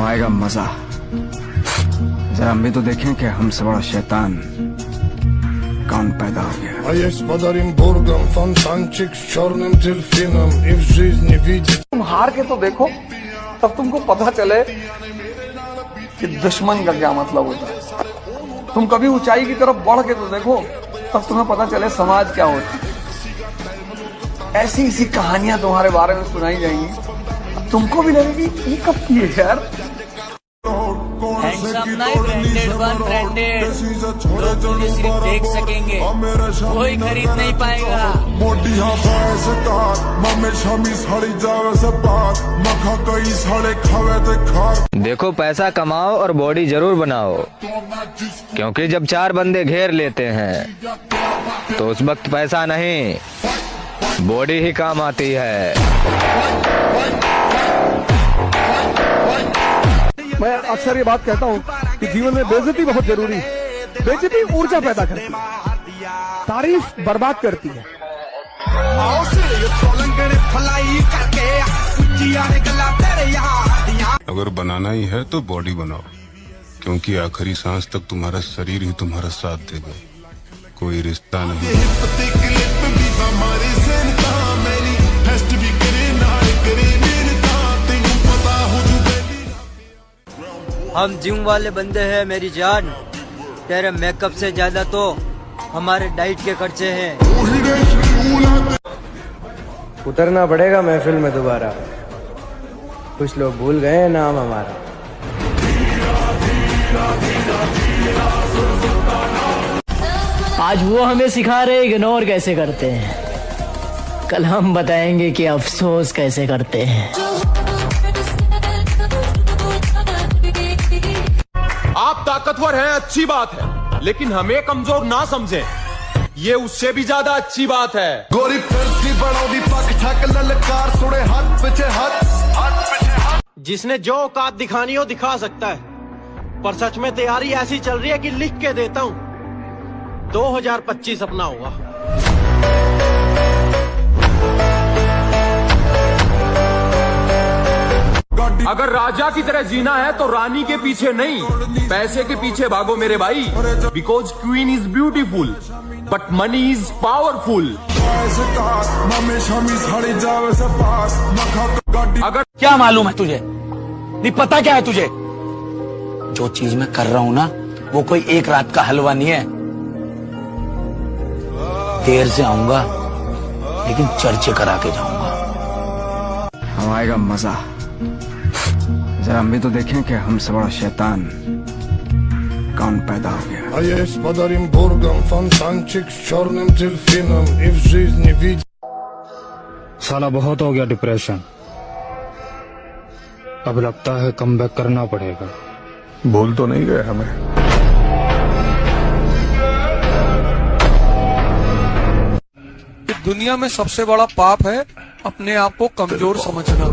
आएगा मजा। जरा हम भी तो देखें कि हमसे बड़ा शैतान कौन पैदा हो गया। तुम हार के तो देखो, तब तुमको पता चले कि दुश्मन का क्या मतलब होता है। तुम कभी ऊंचाई की तरफ बढ़ के तो देखो, तब तुम्हें पता चले समाज क्या होता है। ऐसी ऐसी कहानियां तुम्हारे बारे में सुनाई जाएंगी, तुमको भी लगेगी ये कब की है यार। हैंडसम नहीं, ब्रांडेड वन ब्रांडेड, लोग तुझे सिर्फ देख सकेंगे, कोई खरीद नहीं पाएगा। देखो पैसा कमाओ और बॉडी जरूर बनाओ, क्योंकि जब 4 बंदे घेर लेते हैं तो उस वक्त पैसा नहीं बॉडी ही काम आती है। मैं अक्सर ये बात कहता हूँ कि जीवन में बेइज्जती बहुत जरूरी है। बेइज्जती ऊर्जा पैदा करती है, तारीफ बर्बाद करती है। अगर बनाना ही है तो बॉडी बनाओ, क्योंकि आखिरी सांस तक तुम्हारा शरीर ही तुम्हारा साथ देगा, कोई रिश्ता नहीं। हम जिम वाले बंदे हैं मेरी जान, तेरे मेकअप से ज्यादा तो हमारे डाइट के खर्चे हैं। उतरना पड़ेगा महफिल में दोबारा, कुछ लोग भूल गए हैं नाम हमारा। आज वो हमें सिखा रहे इग्नोर कैसे करते हैं, कल हम बताएंगे कि अफसोस कैसे करते हैं। आप ताकतवर हैं, अच्छी बात है, लेकिन हमें कमजोर ना समझें, ये उससे भी ज्यादा अच्छी बात है। गोरी फिरती बड़ौदी पक ठक ललकार सुने हाथ पीछे हाथ। जिसने जो औकात दिखानी हो दिखा सकता है, पर सच में तैयारी ऐसी चल रही है कि लिख के देता हूँ 2025 अपना होगा। अगर राजा की तरह जीना है तो रानी के पीछे नहीं, पैसे के पीछे भागो मेरे भाई। Because queen is beautiful but money is powerful. अगर क्या मालूम है तुझे, नहीं पता क्या है तुझे? जो चीज मैं कर रहा हूं ना, वो कोई एक रात का हलवा नहीं है। देर से आऊंगा लेकिन चर्चे करा के जाऊंगा। हम आएगा मजा। जरा हम भी तो देखें कि हमसे बड़ा शैतान कौन पैदा हो गया। साला बहुत हो गया डिप्रेशन, अब लगता है कमबैक करना पड़ेगा। भूल तो नहीं गए हमें? दुनिया में सबसे बड़ा पाप है अपने आप को कमजोर समझना,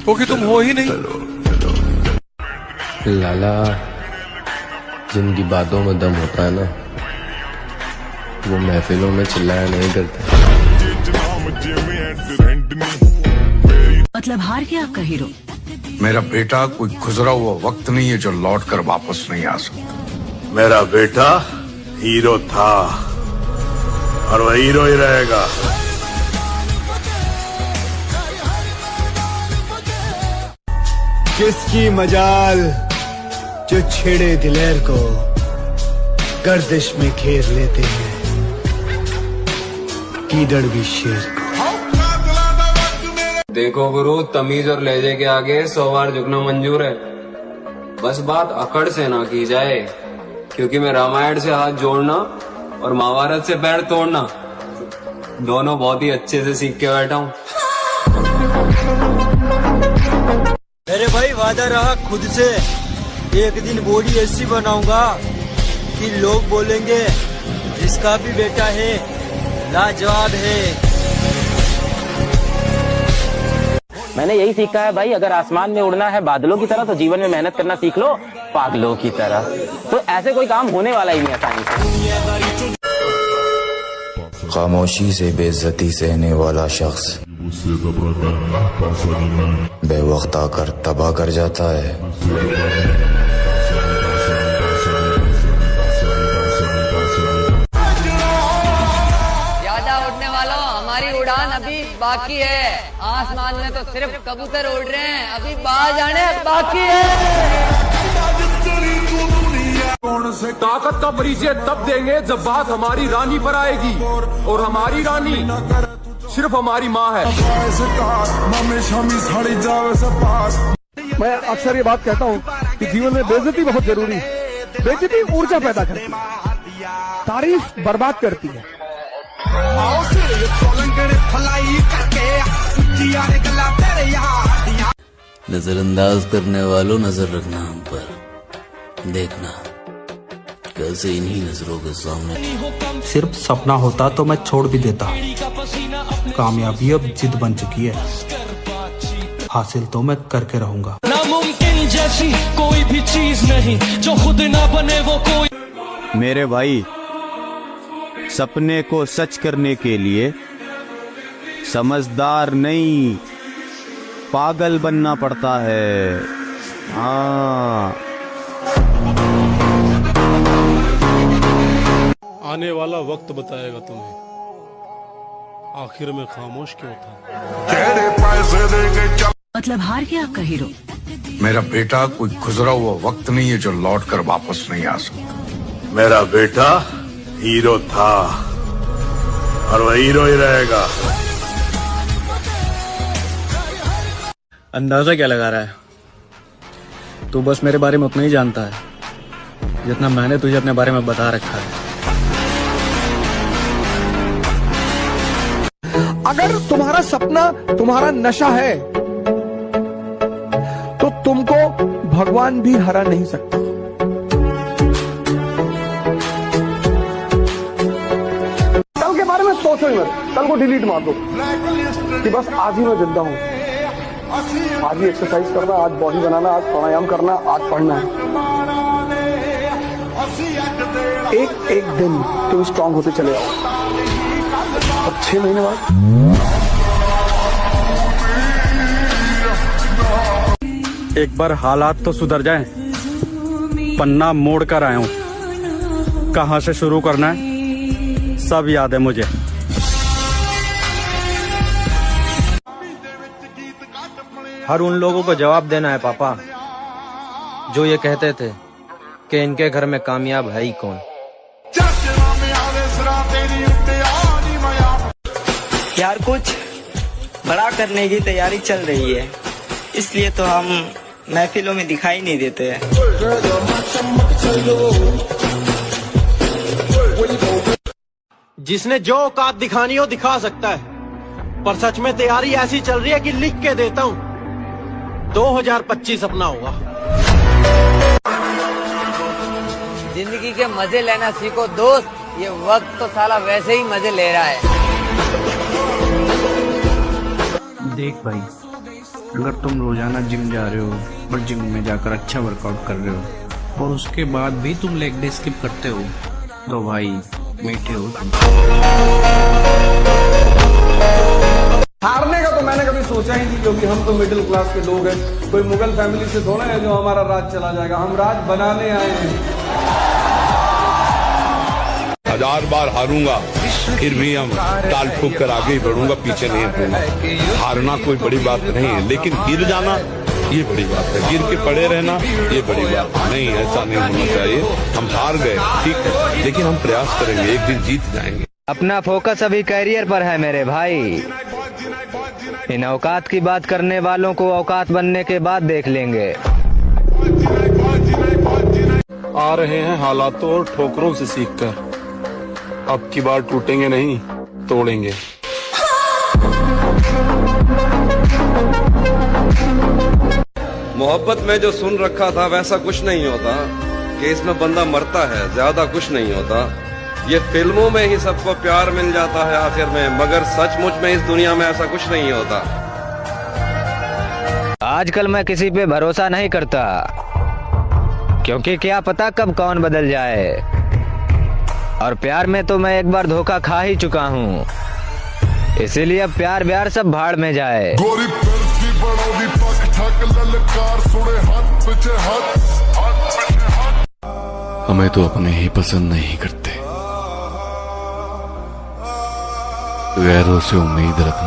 क्योंकि तुम हो ही नहीं। लाला, जिनकी बातों में दम होता है ना, वो महफिलों में चिल्लाया नहीं करता। मतलब हार गया आपका हीरो? मेरा बेटा कोई गुजरा हुआ वक्त नहीं है जो लौट कर वापस नहीं आ सकता। मेरा बेटा हीरो था और वह हीरो ही रहेगा। किसकी मजाल जो छेड़े दिलेर को गर्दिश में घेर लेते हैं, कीदड़ भी शेर को। देखो गुरु, तमीज और लहजे के आगे 100 बार झुकना मंजूर है, बस बात अकड़ से ना की जाए, क्योंकि मैं रामायण से हाथ जोड़ना और महाभारत से पैर तोड़ना दोनों बहुत ही अच्छे से सीख के बैठा हूँ। मेरे भाई वादा रहा खुद से, एक दिन बॉडी ऐसी बनाऊंगा कि लोग बोलेंगे जिसका भी बेटा है लाजवाब है। मैंने यही सीखा है भाई, अगर आसमान में उड़ना है बादलों की तरह तो जीवन में मेहनत करना सीख लो पागलों की तरह। तो ऐसे कोई काम होने वाला ही नहीं आसानी से। खामोशी से बेइज्जती सहने वाला शख्स बेवक्त आकर तबाह कर जाता है। ज्यादा उड़ने वालों, हमारी उड़ान अभी बाकी है। आसमान में तो सिर्फ कबूतर उड़ रहे हैं, अभी बाहर जाने बाकी है। ताकत का परिचय तब देंगे जब बात हमारी रानी पर आएगी, और हमारी रानी सिर्फ हमारी माँ है। मैं अक्सर ये बात कहता हूँ कि जीवन में बेइज्जती बहुत जरूरी है। बेइज्जती ऊर्जा पैदा करती है, तारीफ बर्बाद करती है। नजरअंदाज करने वालों, नजर रखना हम पर, देखना कैसे इन्हीं नजरों के सामने। सिर्फ सपना होता तो मैं छोड़ भी देता। कामयाबी अब जिद बन चुकी है, हासिल तो मैं करके रहूंगा। नामुमकिन जैसी कोई भी चीज नहीं, जो खुद ना बने वो कोई। मेरे भाई, सपने को सच करने के लिए समझदार नहीं, पागल बनना पड़ता है। हाँ, आने वाला वक्त बताएगा तुम्हें आखिर में खामोश क्यों था। मतलब हार गया आपका हीरो? मेरा बेटा कोई गुजरा हुआ वक्त नहीं है जो लौट कर वापस नहीं आ सकता। मेरा बेटा हीरो था और वह हीरो ही रहेगा। अंदाजा क्या लगा रहा है? तू बस मेरे बारे में उतना ही जानता है जितना मैंने तुझे अपने बारे में बता रखा है। अगर तुम्हारा सपना तुम्हारा नशा है तो तुमको भगवान भी हरा नहीं सकता। कल के बारे में सोचो ही मत, कल को डिलीट मार दो कि बस आज ही मैं जिंदा हूं। आज ही एक्सरसाइज करना, आज बॉडी बनाना, आज प्राणायाम करना, आज पढ़ना है। एक एक दिन तुम स्ट्रांग होते चले आओ। अब 6 महीने बाद एक बार हालात तो सुधर जाएं, पन्ना मोड़ कर आया हूं। कहां से शुरू करना है सब याद है मुझे। हर उन लोगों को जवाब देना है पापा जो ये कहते थे कि इनके घर में कामयाब है ही कौन। यार कुछ बड़ा करने की तैयारी चल रही है, इसलिए तो हम महफिलों में दिखाई नहीं देते हैं। जिसने जो औकात दिखानी हो दिखा सकता है, पर सच में तैयारी ऐसी चल रही है कि लिख के देता हूँ 2025 अपना होगा। जिंदगी के मजे लेना सीखो दोस्त, ये वक्त तो साला वैसे ही मजे ले रहा है। देख भाई, अगर तुम रोजाना जिम जा रहे हो और जिम में जाकर अच्छा वर्कआउट कर रहे हो और उसके बाद भी तुम लेग डे स्किप करते हो तो भाई मीठे हो तुम। हारने का तो मैंने कभी सोचा ही नहीं, क्योंकि हम तो मिडिल क्लास के लोग हैं। कोई मुगल फैमिली से थोड़ा है जो हमारा राज चला जाएगा। हम राज बनाने आए हैं। 1000 बार हारूंगा फिर भी हम ताल ठोक कर आगे ही बढ़ूंगा, पीछे नहीं हटूंगा। हारना कोई बड़ी बात नहीं है, लेकिन गिर जाना ये बड़ी बात है। गिर के पड़े रहना ये बड़ी बात नहीं, ऐसा नहीं होना चाहिए। हम हार गए ठीक है, लेकिन हम प्रयास करेंगे, एक दिन जीत जाएंगे। अपना फोकस अभी कैरियर पर है मेरे भाई। इन औकात की बात करने वालों को औकात बनने के बाद देख लेंगे। आ रहे हैं हालातों और ठोकरों से सीखकर, अब की बार टूटेंगे नहीं तोड़ेंगे। मोहब्बत में जो सुन रखा था वैसा कुछ नहीं होता कि इसमें बंदा मरता है, ज्यादा कुछ नहीं होता। ये फिल्मों में ही सबको प्यार मिल जाता है आखिर में, मगर सचमुच में इस दुनिया में ऐसा कुछ नहीं होता। आजकल मैं किसी पे भरोसा नहीं करता, क्योंकि क्या पता कब कौन बदल जाए। और प्यार में तो मैं एक बार धोखा खा ही चुका हूँ, इसीलिए अब प्यार ब्यार सब भाड़ में जाए। गोरी फिरती बड़ोदी पक ठक ललकार सुने हाथ पीछे हाथ। हमें तो अपने ही पसंद नहीं करते, गैरों से उम्मीद रखना